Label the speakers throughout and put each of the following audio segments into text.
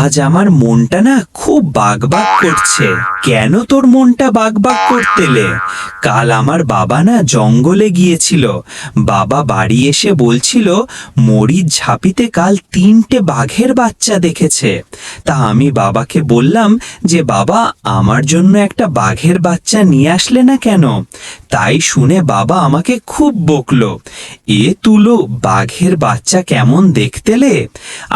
Speaker 1: আজ আমার মনটা না খুব বাগবাগ করছে। কেন তোর মনটা বাগবাগ করতেলে? কাল আমার বাবা না জঙ্গলে গিয়েছিল। বাবা বাড়ি এসে বলছিল মরিচ ঝাঁপিতে কাল 3টে বাঘের বাচ্চা দেখেছে। তা আমি বাবাকে বললাম যে বাবা, আমার জন্য একটা বাঘের বাচ্চা নিয়ে আসলে না কেন? তাই শুনে বাবা আমাকে খুব বকলো। এ তুলো, বাঘের বাচ্চা কেমন দেখতেলে?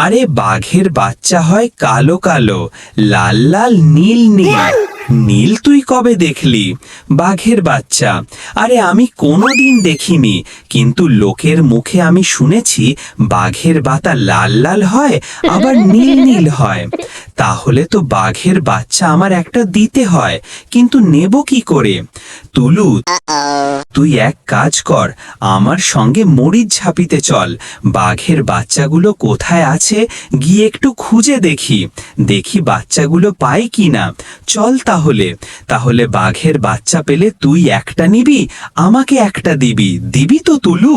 Speaker 1: আরে বাঘের বাচ্চা হয় কালো কালো, লাল লাল, নীল নীল। নীল তুই কবে দেখলি? বাঘের বাচ্চা? আরে আমি কোনোদিন দেখিনি, কিন্তু লোকের মুখে আমি শুনেছি বাঘের বাতা লাল লাল হয়, আবার নীল নীল হয়। তাহলে তো বাঘের বাচ্চা আমার একটা দিতে হয়, কিন্তু নেব কি করে? তুলু, তুই এক কাজ কর, আমার সঙ্গে মরিচ ঝাঁপিতে চল। বাঘের বাচ্চাগুলো কোথায় আছে গিয়ে একটু খুঁজে দেখি, দেখি বাচ্চাগুলো পাই কিনা। চল তাহলে। তাহলে বাঘের বাচ্চা পেলে তুই একটা নিবি, আমাকে একটা দিবি, দিবি তো তুলু?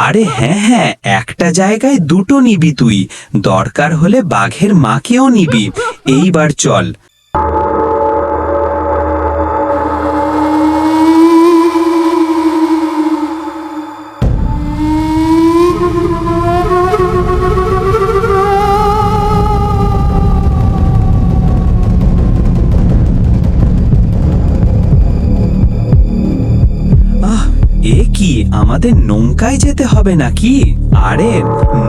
Speaker 1: আরে হ্যাঁ হ্যাঁ, একটা জায়গায় দুটো নিবি তুই, দরকার হলে বাঘের মাকেও নিবি। এইবার চল। এ কি, আমাদের নৌকায় যেতে হবে নাকি? আরে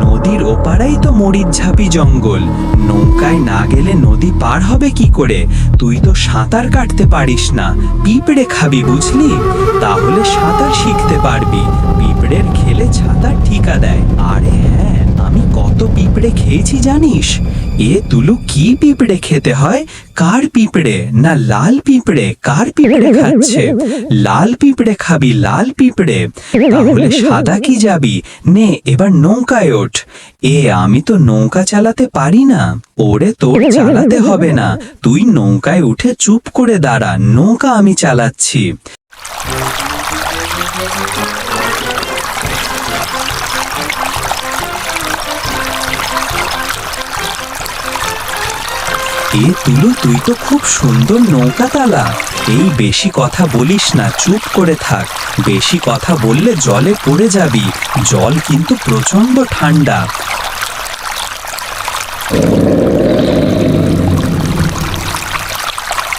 Speaker 1: নদীর ওপারেই তো মরিচঝাপি জঙ্গল, নৌকায় না গেলে নদী পার হবে কি করে? তুই তো সাঁতার কাটতে পারিস না, পিঁপড়ে খাবি বুঝলি? তাহলে সাঁতার শিখতে পারবি। পিঁপড়ের খেলে ছাতা ঠিকা দেয়। আরে হ্যাঁ, আমি কত পিঁপড়ে খেয়েছি জানিস? এ তুলু, কি পিঁপড়ে খেতে হয়? কার পিঁপড়ে? না লাল পিঁপড়ে? কার পিঁপড়ে খাচ্ছে? লাল পিঁপড়ে খাবি, লাল পিঁপড়ে? তাহলে সাদা কি যাবি? নে এবার নৌকায় ওঠ। আমি তো নৌকা চালাতে পারি না। ওরে তোর চালাতে হবে না, তুই নৌকায় উঠে চুপ করে দাঁড়া, নৌকা আমি চালাচ্ছি। তুলো, তুই তো খুব সুন্দর নৌকা চালা। এই বেশি কথা বলিস না, চুপ করে থাক। বেশি কথা বললে জলে পড়ে যাবি, জল কিন্তু প্রচন্ড ঠান্ডা।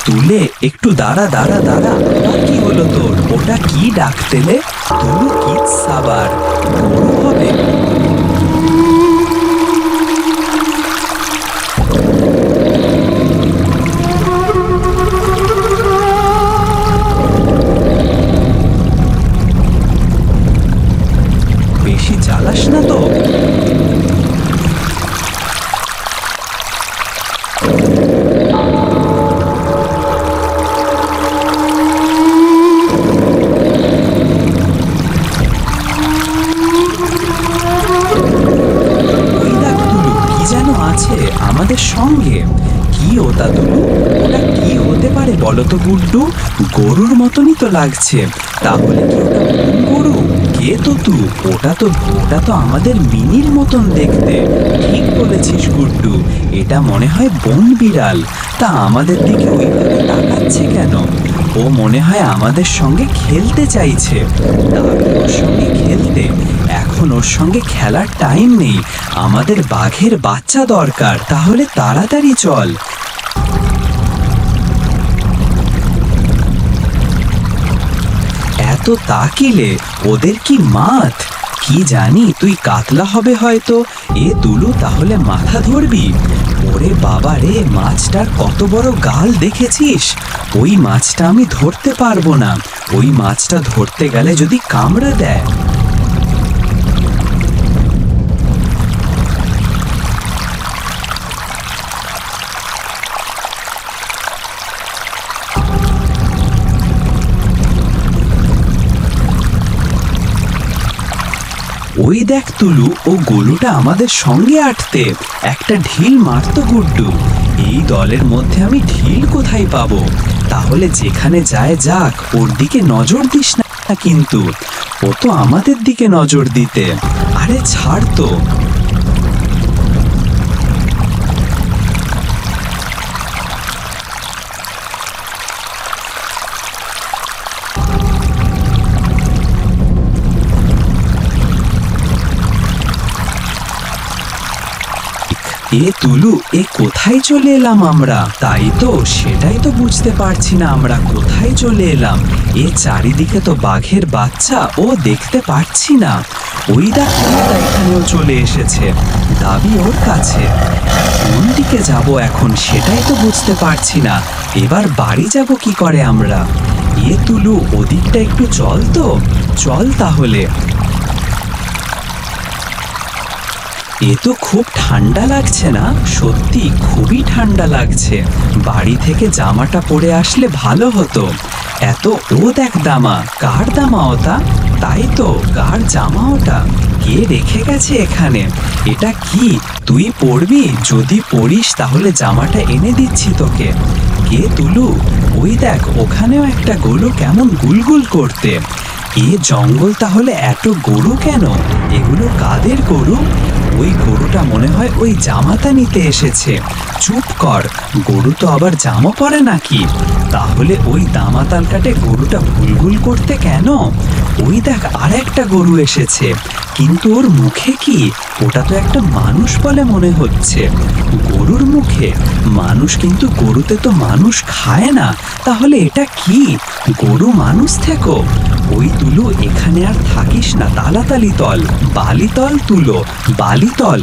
Speaker 1: তুলে একটু দাঁড়া দাঁড়া দাঁড়া। কি হলো তোর? ওটা কি ডাকতেলে? তুলু, কি সাবার গরু হবে? বেশি চালাস না তো। আমাদের সঙ্গে কি ওটা তুলু? ওটা কি হতে পারে বলো তো গুড্ডু? গরুর মতনই তো লাগছে। তাহলে কি ওটা গরু? কে তো তুই? ওটা তো আমাদের মিনির মতন দেখতে। ঠিক বলেছিস গুড্ডু, এটা মনে হয় বন বিড়াল। তা আমাদের দিকে ওইভাবে তাকাচ্ছে কেন? ও মনে হয় আমাদের সঙ্গে খেলতে চাইছে। ওর সঙ্গে খেলতে? এখন ওর সঙ্গে খেলার টাইম নেই, আমাদের বাঘের বাচ্চা দরকার। তাহলে তাড়াতাড়ি চল। এত তাকিলে ওদের কি মাথ? কি জানি, তুই কাতলা হবে হয়তো। তুলু, তাহলে মাথা ধরবি? ওরে বাবা রে, মাছটার কত বড় গাল দেখেছিস? ওই মাছটা আমি ধরতে পারবো না। ওই মাছটা ধরতে গেলে যদি কামড়ে দেয়। ওই দেখ তুলু, ও গোলুটা আমাদের সঙ্গে আটতে একটা ঢিল মারতো গুড্ডু। এই দলের মধ্যে আমি ঢিল কোথায় পাবো? তাহলে যেখানে যায় যাক, ওর দিকে নজর দিস না কিন্তু। ও তো আমাদের দিকে নজর দিতে। আরে ছাড় তো। এ তুলু, এ কোথায় চলে এলাম আমরা? তাই তো, সেটাই তো বুঝতে পারছি না আমরা কোথায় চলে এলাম। এ চারিদিকে তো বাঘের বাচ্চা, ও দেখতে পাচ্ছি না। ওই দেখো এখানেও চলে এসেছে, দাবি ওর কাছে। কোন দিকে যাব এখন সেটাই তো বুঝতে পারছি না। এবার বাড়ি যাব কি করে আমরা? এ তুলু, ওদিকটা একটু চল তো, চল তাহলে। এ তো খুব ঠান্ডা লাগছে না? সত্যি খুবই ঠান্ডা লাগছে। বাড়ি থেকে জামাটা পরে আসলে ভালো হতো। এত, ও দেখ দামা, কার দামা ওটা? তাই তো, কার জামা ওটা? কে রেখে গেছে এখানে? এটা কি তুই পরবি? যদি পরিস তাহলে জামাটা এনে দিচ্ছি তোকে। কে তুলু? ওই দেখ, ওখানেও একটা গরু কেমন গুলগুল করতে। এ জঙ্গল তাহলে এত গরু কেন? এগুলো কাদের গরু? ওই গরুটা মনে হয় ওই জামাতা নিতে এসেছে। চুপ কর, গরু তো আবার জামা পরে নাকি? তাহলে ওই দামাতাল কাটে গরুটা ভুলভুল করতে কেন? ওই দেখ আর একটা গরু এসেছে, কিন্তু ওর মুখে কি? ওটা তো একটা মানুষ বলে মনে হচ্ছে। গরুর মুখে মানুষ, কিন্তু গরুতে তো মানুষ খায় না। তাহলে এটা কি? গরু মানুষ থেকো? ওই তুলো, এখানে আর থাকিস না, তালাতালি তল, বালিতল তুলো, বালিতল।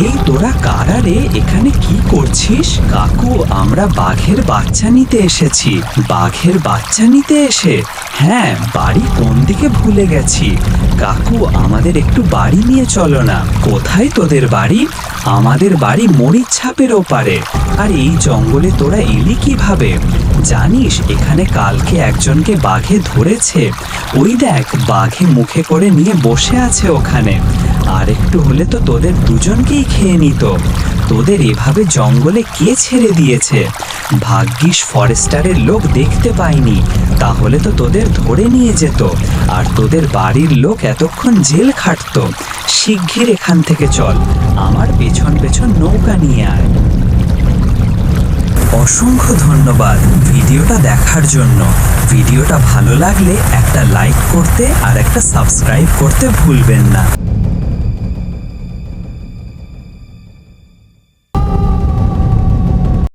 Speaker 1: এই তোরা কারা রে? এখানে কি করছিস? কাকু, আমরা বাঘের বাচ্চা নিতে এসেছি। বাঘের বাচ্চা নিতে এসে? হ্যাঁ, বাড়ি কোন দিকে ভুলে গেছি। কাকু, আমাদের একটু বাড়ি নিয়ে চলো না। কোথায় তোদের বাড়ি? আমাদের বাড়ি মরিচ ছাপের ওপারে। আর এই জঙ্গলে তোরা এলি কিভাবে? জানিস, এখানে কালকে একজনকে বাঘে ধরেছে। ওই দেখ, বাঘে মুখে করে নিয়ে বসে আছে ওখানে। আর একটু হলে তো তোদের দুজনকেই খেয়ে নিত। তোদের এভাবে জঙ্গলে কে ছেড়ে দিয়েছে? ভাগ্যিস ফরেস্টারের লোক দেখতে পায়নি, তাহলে তো তোদের ধরে নিয়ে যেত। আর তোদের বাড়ির লোক এতক্ষণ জেল খাটতো। শিগগির এখান থেকে চল, আমার পেছন পেছন নৌকা নিয়ে আয়। অসংখ্য ধন্যবাদ ভিডিওটা দেখার জন্য। ভিডিওটা ভালো লাগলে একটা লাইক করতে আর একটা সাবস্ক্রাইব করতে ভুলবেন না।